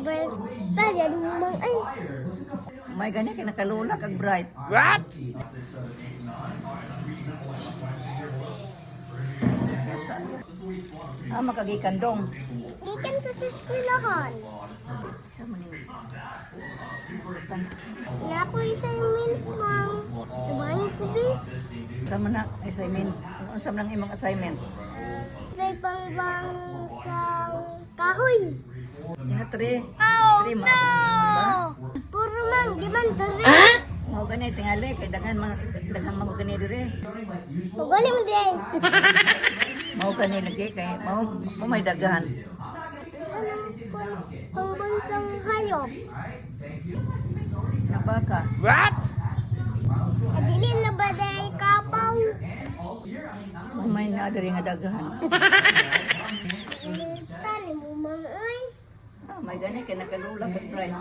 Basta yan mang ay. May gani kay nakalula kag bright. What? Makagikandong. Gikan ka sa eskwelahan. Sa maning. Na ako assignment mang. Tumahin ko bi. Sa man assignment. Unsa man ang imong assignment? Sa pangbang sang kahoy. Ina 3. Oh, 3 no. Puro mang, di man tari. Mao gani tingali kay daghan mga gani dire. Pagwali mo din. Mao gani lagi kay mao may daghan. Pangbansang hayop. Nabaka. What? Adili na ba dahil kapaw? Mao may na diri nga daghan. Tani mo mang ay. May gani kay nakalula kag bright.